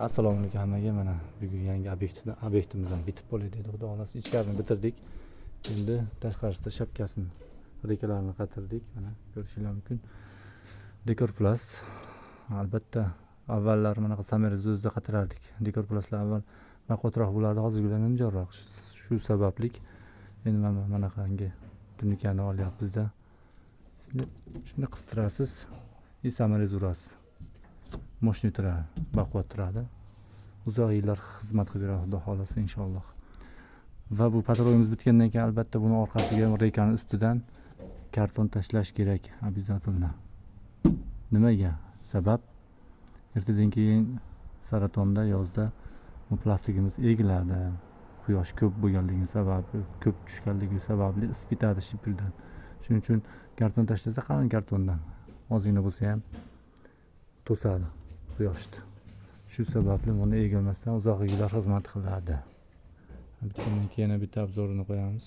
Assalomu alaykum hammaga. Mana bugun yangi obyektimizni bitib bo'ldi dedi. Xudo xolasa ichkarini bitirdik. Endi tashqarisida shapkasini, rekalarni qatirdik. Mana ko'rishingiz mumkin. Dekor plus. Albatta avvallar bunaqa samarasiz o'zida qatirardik. Dekor pluslar avval baquvvatroq bo'lardi, hozirgidan nimjonroq. Shu sababli endi mana qangi tunikani olyapmizda. Shuni qistirasiz, samarasiz urasiz. Moshni turadi, baquvvat turadi. Uzoq yillar xizmat qilib beradi xudo xolasa inshaalloh. Va bu patrolimiz bitgandan keyin albatta buni orqasiga rekani ustidan karton tashlash kerak обязательно. Nimaga? Sabab ertadan keyin saratonda yozda bu plastigimiz egiladi. Quyosh ko'p bo'lganligi sababi, ko'p tushganligi sababli isitadi shipirdan. Shuning uchun karton tashlasa qalin kartondan ozgina bo'lsa ham to'sadi quyoshni. Shu sababli buni egilmasdan uzoq yillar xizmat qiladi. Bundan keyin yana bitta obzorini qo'yamiz.